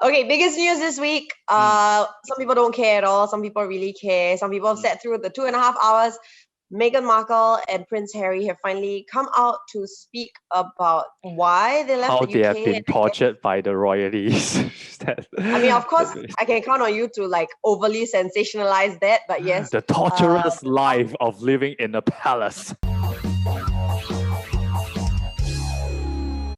Okay, biggest news this week. Some people don't care at all. Some people really care. Some people have sat through the 2.5 hours. Meghan Markle and Prince Harry have finally come out to speak about why they left How the they UK. have been tortured by the royalties. I mean, of course, I can count on you to like overly sensationalize that, but yes. The torturous life of living in a palace.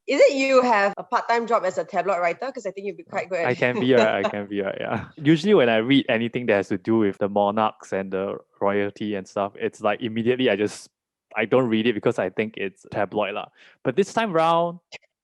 Is it you have a part-time job as a tabloid writer? Because I think you'd be quite good at I can be right, yeah. Usually when I read anything that has to do with the monarchs and the royalty and stuff, it's like immediately I don't read it because I think it's tabloid lah. But this time round,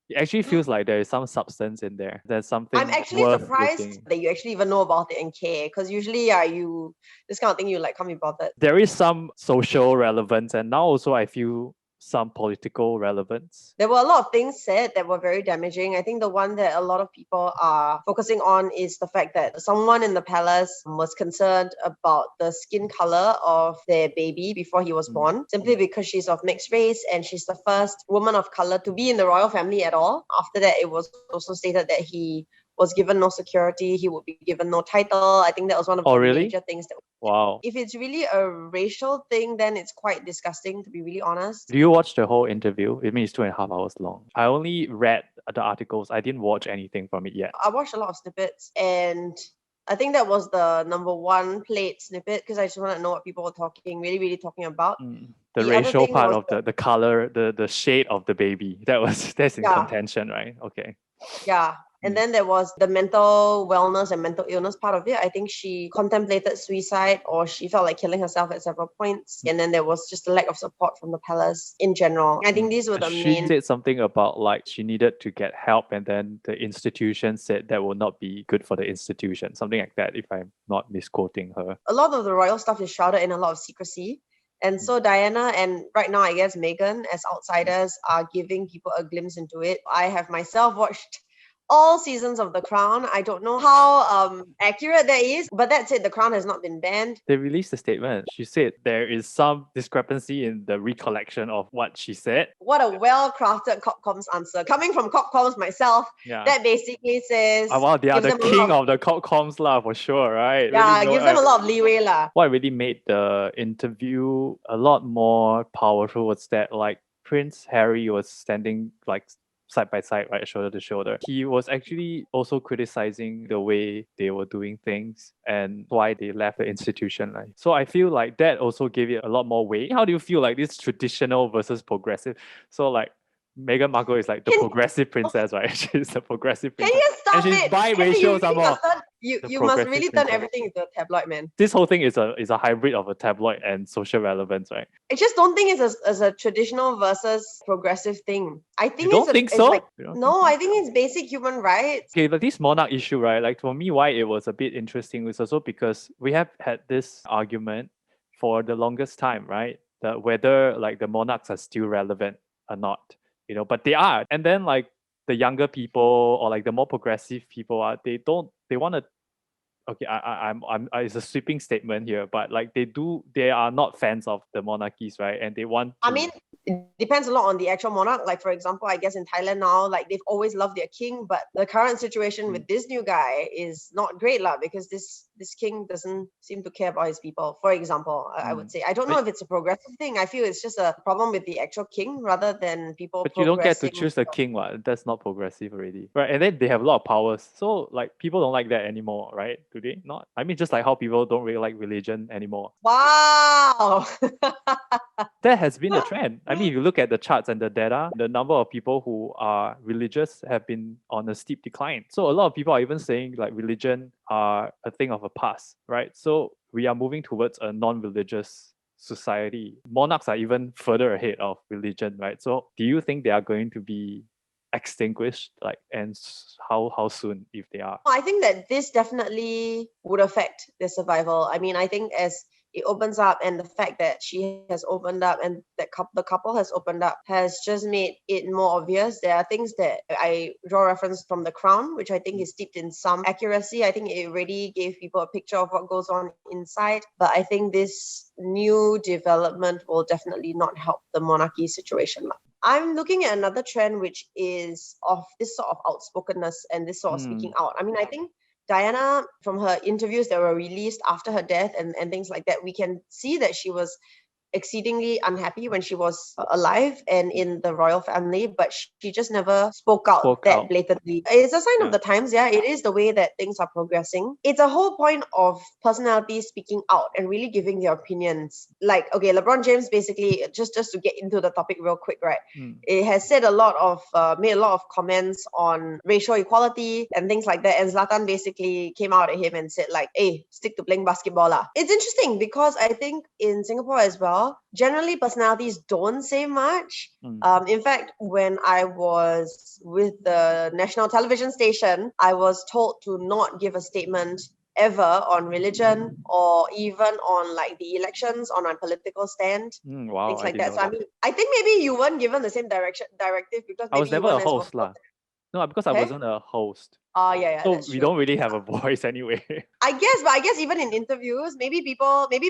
it actually feels like there is some substance in there. There's something I'm actually worth surprised looking. that you actually even know about it and care. Because usually, you this kind of thing you like can't be bothered. There is some social relevance, and now also I feel some political relevance. There were a lot of things said that were very damaging. I think the one that a lot of people are focusing on is the fact that someone in the palace was concerned about the skin color of their baby before he was born, simply because she's of mixed race and she's the first woman of color to be in the royal family at all. After that, it was also stated that he was given no security, he would be given no title. I think that was one of the major things that. Wow. If it's really a racial thing, then it's quite disgusting, to be really honest. Do you watch the whole interview? It means 2.5 hours long. I only read the articles. I didn't watch anything from it yet. I watched a lot of snippets, and I think that was the number one played snippet because I just wanted to know what people were really talking about. The racial part of the color, the shade of the baby. That's in contention, right? Okay. Yeah. And then there was the mental wellness and mental illness part of it. I think she contemplated suicide or she felt like killing herself at several points. And then there was just a lack of support from the palace in general. I think these were the main. She said something about like she needed to get help and then the institution said that will not be good for the institution. Something like that, if I'm not misquoting her. A lot of the royal stuff is shrouded in a lot of secrecy. And so Diana and right now, I guess Meghan as outsiders are giving people a glimpse into it. I have myself watched all seasons of The Crown. I don't know how accurate that is, but that's it. The Crown has not been banned. They released a statement. She said there is some discrepancy in the recollection of what she said. What a well-crafted Copcoms answer. Coming from Copcoms myself, that basically says... well, they are the king of the Copcoms lah, for sure, right? Yeah, really gives them a lot of leeway lah. What really made the interview a lot more powerful was that like Prince Harry was standing like side by side, right, shoulder to shoulder. He was actually also criticizing the way they were doing things and why they left the institution. Right? So I feel like that also gave it a lot more weight. How do you feel like this traditional versus progressive? So like Meghan Markle is like the progressive princess, right? She's the progressive princess. Can you stop and she's biracial some more. You must really turn everything into a tabloid, man. This whole thing is a hybrid of a tabloid and social relevance, right? I just don't think it's as a traditional versus progressive thing. I think you don't think so? I think it's basic human rights. Okay, but this monarch issue, right? Like for me, why it was a bit interesting was also because we have had this argument for the longest time, right? That whether like the monarchs are still relevant or not. But they are. And then like the younger people or like the more progressive people they want to. Okay, I'm it's a sweeping statement here, but like they are not fans of the monarchies, right? And they want. I mean, it depends a lot on the actual monarch. Like for example, I guess in Thailand now, like they've always loved their king, but the current situation with this new guy is not great lah because this king doesn't seem to care about his people. For example, I would say I don't know if it's a progressive thing. I feel it's just a problem with the actual king rather than people. But you don't get to choose the king, what? That's not progressive already, right? And then they have a lot of powers, so like people don't like that anymore, right? Do they not? I mean, just like how people don't really like religion anymore. Wow. That has been the trend. I mean, if you look at the charts and the data, the number of people who are religious have been on a steep decline. So a lot of people are even saying like religion are a thing of a past, right? So we are moving towards a non-religious society. Monarchs are even further ahead of religion, right? So do you think they are going to be extinguished, like, and how soon if they are? I think that this definitely would affect their survival. I mean, I think as it opens up and the fact that she has opened up and that the couple has opened up has just made it more obvious. There are things that I draw reference from The Crown, which I think is steeped in some accuracy. I think it already gave people a picture of what goes on inside. But I think this new development will definitely not help the monarchy situation. I'm looking at another trend, which is of this sort of outspokenness and this sort of speaking out. I mean, I think Diana, from her interviews that were released after her death and things like that, we can see that she was exceedingly unhappy when she was alive and in the royal family, but she just never spoke out that blatantly. It's a sign of the times. Yeah, it is the way that things are progressing. It's a whole point of personalities speaking out and really giving their opinions. Like, okay, LeBron James basically, just to get into the topic real quick, right? It has said a lot of made a lot of comments on racial equality and things like that, and Zlatan basically came out at him and said like, hey, stick to playing basketball lah. It's interesting because I think in Singapore as well, generally personalities don't say much. In fact, when I was with the national television station, I was told to not give a statement ever on religion or even on like the elections, on my political stand, Wow, things like that. So I mean, I think maybe you weren't given the same directive because I was maybe you never a weren't as host lah. No, because I wasn't a host. yeah, So that's we true. don't really have a voice anyway. I guess even in interviews, maybe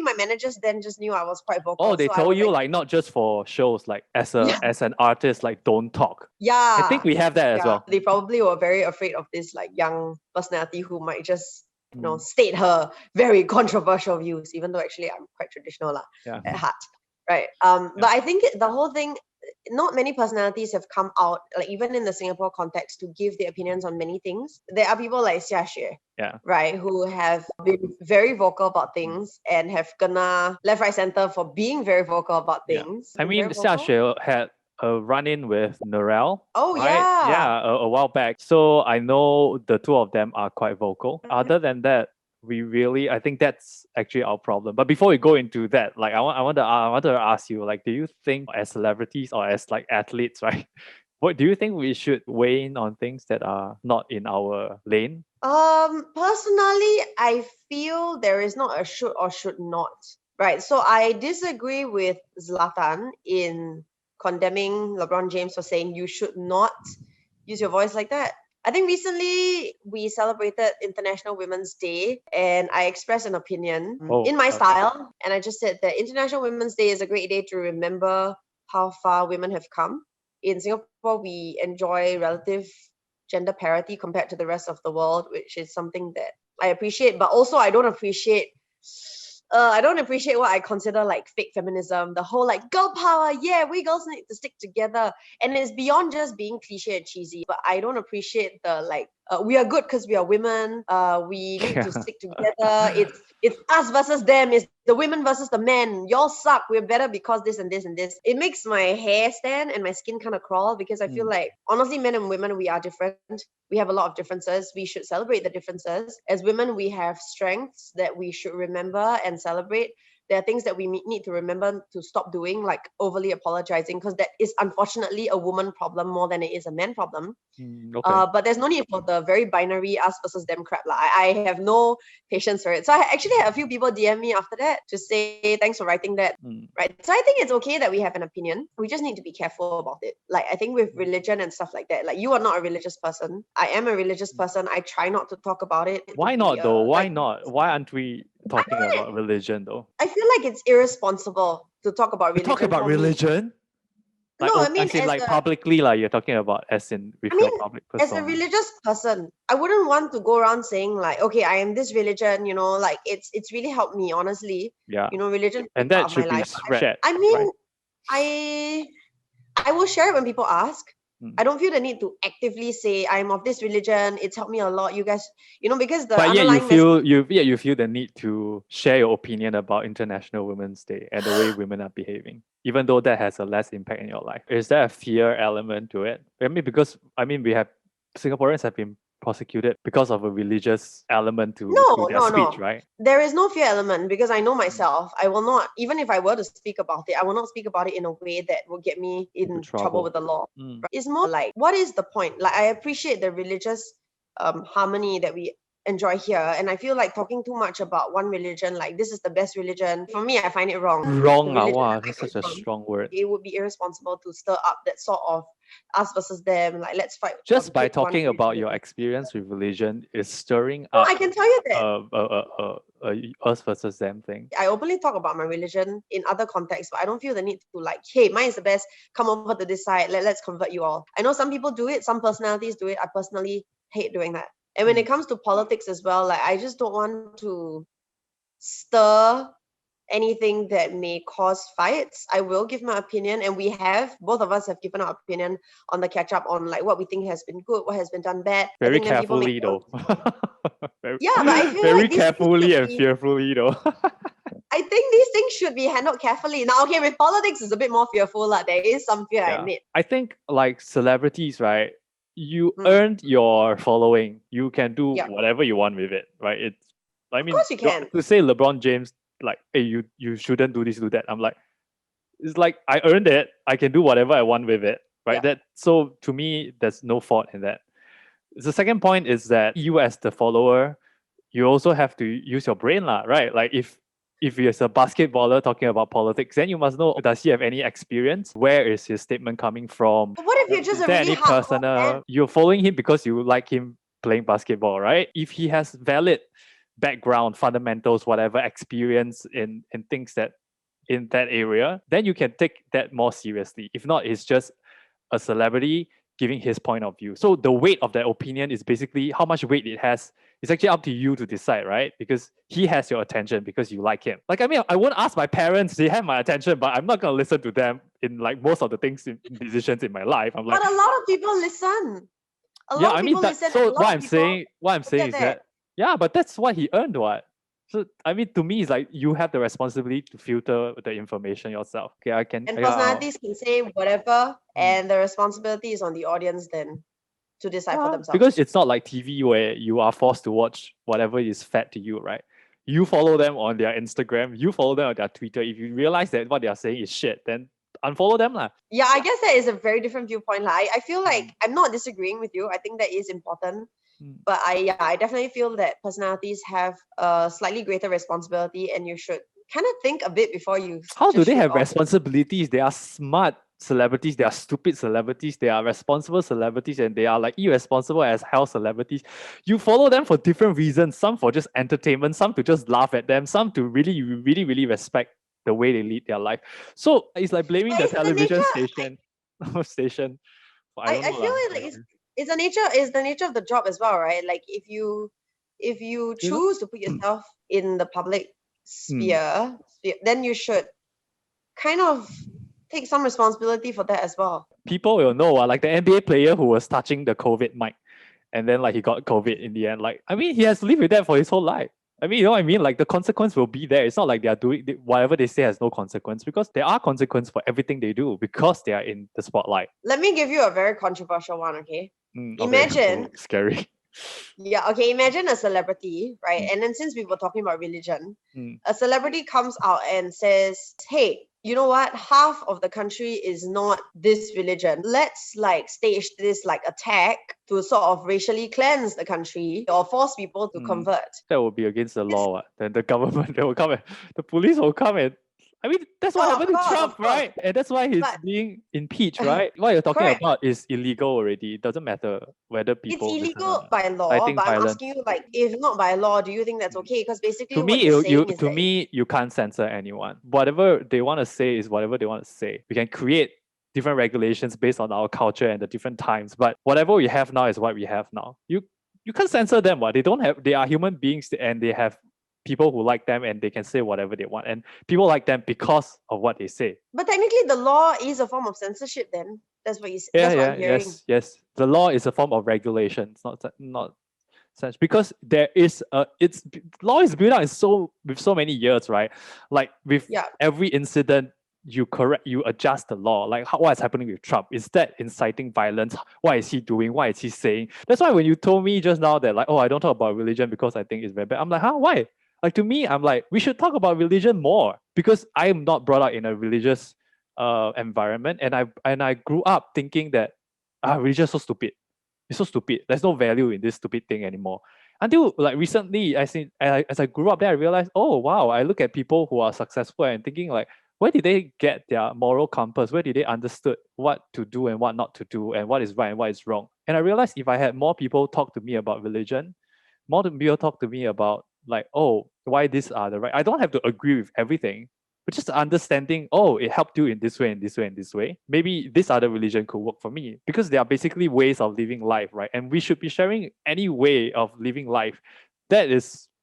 my managers then just knew I was quite vocal. Oh, they so told you like not just for shows, like as an artist, like don't talk. Yeah. I think we have that as well. They probably were very afraid of this like young personality who might just state her very controversial views, even though actually I'm quite traditional at heart. Right. But I think the whole thing, not many personalities have come out, like even in the Singapore context, to give their opinions on many things. There are people like Xia Xue, right, who have been very vocal about things and have gonna left, right, center for being very vocal about things. I mean, Xia Xue had a run-in with Narelle. Oh, right? yeah. A while back. So I know the two of them are quite vocal. Other than that, I think that's actually our problem. But before we go into that, like I wanted to ask you, like, do you think as celebrities or as like athletes, right? What do you think we should weigh in on things that are not in our lane? Personally, I feel there is not a should or should not. Right. So I disagree with Zlatan in condemning LeBron James for saying you should not use your voice like that. I think recently we celebrated International Women's Day and I expressed an opinion in my style. And I just said that International Women's Day is a great day to remember how far women have come. In Singapore, we enjoy relative gender parity compared to the rest of the world, which is something that I appreciate, but also I don't appreciate what I consider like fake feminism, the whole like girl power, yeah, we girls need to stick together. And it's beyond just being cliche and cheesy, but I don't appreciate the like, we are good because we are women, we need to stick together. It's us versus them, it's the women versus the men. Y'all suck, we're better because this and this and this. It makes my hair stand and my skin kind of crawl because I feel like, honestly, men and women, we are different. We have a lot of differences. We should celebrate the differences. As women, we have strengths that we should remember and celebrate. There are things that we need to remember to stop doing, like overly apologizing, because that is unfortunately a woman problem more than it is a man problem. But there's no need for the very binary us versus them crap. I have no patience for it. So I actually had a few people DM me after that to say thanks for writing that. Right. So I think it's okay that we have an opinion. We just need to be careful about it. Like I think with religion and stuff like that, like you are not a religious person. I am a religious person. I try not to talk about it. Why not though? Why not? Why aren't we talking about religion though? I feel like it's irresponsible to talk about religion. Talk about religion? Like, no, I mean, like publicly, like you're talking about as in with your public persona. As a religious person, I wouldn't want to go around saying like, okay, I am this religion, you know, like it's really helped me, honestly. Yeah. You know, religion and that should be shared. I mean, right? I will share it when people ask. I don't feel the need to actively say I'm of this religion. It's helped me a lot. You guys, you know, because the you feel the need to share your opinion about International Women's Day and the way women are behaving, even though that has a less impact in your life. Is there a fear element to it? I mean, because we have Singaporeans have been prosecuted because of a religious element to their speech, right? There is no fear element because I know myself. I will not, even if I were to speak about it, I will not speak about it in a way that will get me in trouble with the law. It's more like, what is the point? Like, I appreciate the religious harmony that we enjoy here. And I feel like talking too much about one religion, like this is the best religion, for me, I find it wrong. The Wrong, religion wow, that I that's come such a from, strong word. it would be irresponsible to stir up that sort of us versus them, like let's fight for Just the by kids one talking about your religion. experience with religion is stirring No, up I can tell you that. us versus them thing. I openly talk about my religion in other contexts, but I don't feel the need to like, hey, mine is the best, come over to this side, let's convert you all. I know some people do it, some personalities do it. I personally hate doing that. And when it comes to politics as well, like I just don't want to stir anything that may cause fights. I will give my opinion, and both of us have given our opinion on the catch up on like what we think has been good, what has been done bad. I Very think then people make carefully though. yeah, but I feel Very like these things carefully should and be, fearfully though. I think these things should be handled carefully. Now, okay, with politics, it's a bit more fearful. There is some fear, I Yeah. admit. I think like celebrities, right? You Mm. earned your following. You can do Yeah. whatever you want with it, right? I mean, course you can. to say LeBron James, like, hey, you shouldn't do this, do that. I'm like, it's like I earned it. I can do whatever I want with it, right? Yeah. So to me, there's no fault in that. The second point is that you as the follower, you also have to use your brain, lah, right? Like if he is a basketballer talking about politics, then you must know, does he have any experience? Where is his statement coming from? But what if you're just Is a there really any hardcore fan? personal? You're following him because you like him playing basketball, right? If he has valid background, fundamentals, whatever experience in things that in that area, then you can take that more seriously. If not, it's just a celebrity giving his point of view. So the weight of that opinion is basically how much weight it has. It's actually up to you to decide, right? Because he has your attention because you like him. Like, I mean, I won't ask my parents, they have my attention, but I'm not going to listen to them in like most of the things, in decisions in my life. I'm like, But a lot of people listen. A yeah, lot of I mean, people listen. so A lot of people what I'm saying is that, yeah, but that's what he earned, what? So I mean, to me, it's like you have the responsibility to filter the information yourself. Okay, I can. And Yeah, personalities can say whatever, and the responsibility is on the audience then to decide for themselves. because it's not like TV where you are forced to watch whatever is fed to you, right? You follow them on their Instagram, you follow them on their Twitter. If you realize that what they are saying is shit, then unfollow them, lah. Yeah, I guess that is a very different viewpoint. I feel like I'm not disagreeing with you. I think that is important. But I definitely feel that personalities have a slightly greater responsibility, and you should kind of think a bit before you. How do just they shoot have off. responsibilities? They are smart celebrities, they are stupid celebrities, they are responsible celebrities, and they are like irresponsible as hell celebrities. You follow them for different reasons, some for just entertainment, some to just laugh at them, some to really, really, really respect the way they lead their life. So it's like blaming the television station. Station. I feel like it's the nature of the job as well, right? Like if you choose to put yourself in the public sphere, then you should kind of take some responsibility for that as well. People will know, like the NBA player who was touching the COVID mic, and then like he got COVID in the end. Like, I mean, he has to live with that for his whole life. I mean, you know what I mean? Like the consequence will be there. It's not like they are doing whatever they say has no consequence, because there are consequences for everything they do because they are in the spotlight. Let me give you a very controversial one, okay? Okay. Imagine. Oh, scary. Yeah, okay, imagine a celebrity, right? And then since we were talking about religion, a celebrity comes out and says, hey, you know what? Half of the country is not this religion. Let's like stage this like attack to sort of racially cleanse the country or force people to convert. That will be against the law. What? Then the government, they will come and the police will come and I mean, that's what happened to Trump, right? And that's why he's being impeached, right? What you're talking about is illegal already. It doesn't matter whether people. It's illegal by law, Citing but violence. I'm asking you, like, if not by law, do you think that's okay? Because basically, to what me, you're saying is you can't censor anyone. Whatever they want to say is whatever they want to say. We can create different regulations based on our culture and the different times, but whatever we have now is what we have now. You can't censor them. What they don't have, they are human beings and they have people who like them and they can say whatever they want, and people like them because of what they say. But technically, the law is a form of censorship. Then that's what you say. That's what I'm hearing. Yes. The law is a form of regulation. It's not such, because there is law is built up with so many years, right? Like with every incident, you adjust the law. Like what is happening with Trump? Is that inciting violence? What is he doing? What is he saying? That's why when you told me just now that like, oh, I don't talk about religion because I think it's very bad, I'm like, huh, why? Like to me, I'm like, we should talk about religion more, because I am not brought up in a religious environment, and I grew up thinking that religion is so stupid. It's so stupid. There's no value in this stupid thing anymore. Until like recently, as I grew up there, I realized, oh wow, I look at people who are successful and thinking like, where did they get their moral compass? Where did they understood what to do and what not to do and what is right and what is wrong? And I realized if I had more people talk to me about religion, more people talk to me about like, oh, why these are the right. I don't have to agree with everything, but just understanding, oh, it helped you in this way, and this way, and this way. Maybe this other religion could work for me because they are basically ways of living life, right? And we should be sharing any way of living life. There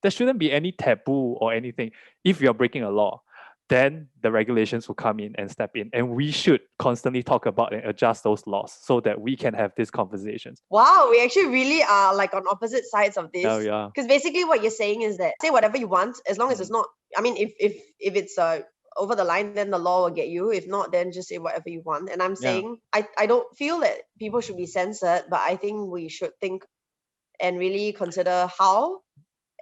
shouldn't be any taboo or anything. If you're breaking a law, then the regulations will come in and step in. And we should constantly talk about and adjust those laws so that we can have these conversations. Wow, we actually really are like on opposite sides of this. Oh, yeah. Because basically what you're saying is that say whatever you want, as long as it's not, I mean, if it's over the line, then the law will get you. If not, then just say whatever you want. And I'm saying I don't feel that people should be censored, but I think we should think and really consider how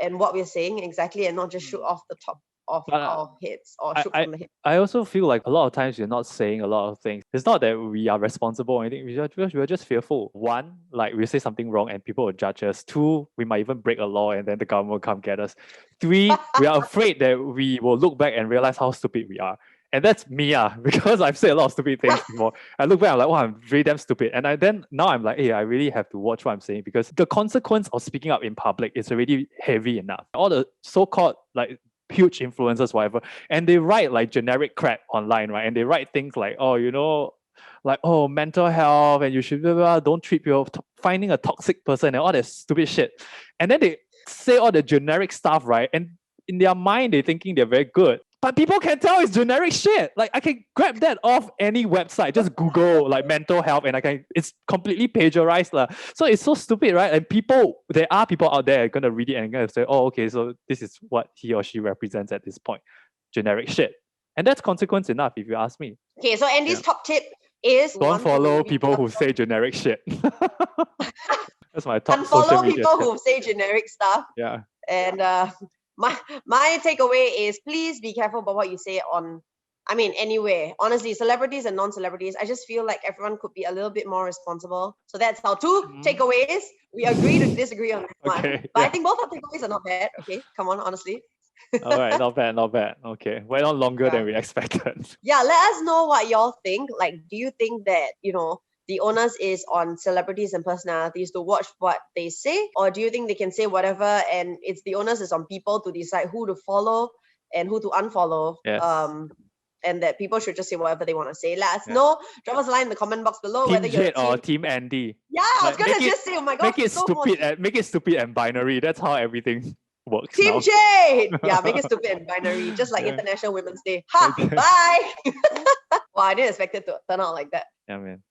and what we're saying exactly, and not just shoot off the top of our heads or shoot from the head. I also feel like a lot of times you're not saying a lot of things. It's not that we are responsible or anything. We're just fearful. One, like we say something wrong and people will judge us. Two, we might even break a law and then the government will come get us. Three, we are afraid that we will look back and realize how stupid we are. And that's me, because I've said a lot of stupid things before. I look back, I'm like, wow, I'm really damn stupid. And now I'm like, hey, I really have to watch what I'm saying because the consequence of speaking up in public is already heavy enough. All the so-called like huge influencers, whatever, and they write like generic crap online, right? And they write things like, oh, like, oh, mental health, and you should don't treat people, finding a toxic person and all that stupid shit. And then they say all the generic stuff, right? And in their mind, they're thinking they're very good. But people can tell it's generic shit. Like I can grab that off any website, just Google like mental health, and it's completely plagiarized. So it's so stupid, right? And there are people out there gonna read it and gonna say, oh, okay, so this is what he or she represents at this point. Generic shit. And that's consequence enough, if you ask me. Okay, so Andie's top tip is don't follow people who say generic shit. That's my top unfollow social media people tip. who say generic stuff. Yeah. And my takeaway is please be careful about what you say on, I mean, anyway, honestly, celebrities and non-celebrities, I just feel like everyone could be a little bit more responsible. So that's our two takeaways. We agree to disagree on this one. But I think both our takeaways are not bad. Okay, come on, honestly. All right, not bad. Okay, went on longer than we expected. Yeah, let us know what y'all think. Like, do you think that, the onus is on celebrities and personalities to watch what they say? Or do you think they can say whatever and it's the onus is on people to decide who to follow and who to unfollow? Yes. And that people should just say whatever they want to say. Let us know. Drop us a line in the comment box below. Team whether you're Jade or Team Andie. Yeah, I was gonna just say, oh my god, make it stupid and binary. That's how everything works. Team now. Jade! Yeah, make it stupid and binary, just like International Women's Day. Ha! Bye! Wow, I didn't expect it to turn out like that. Yeah, man.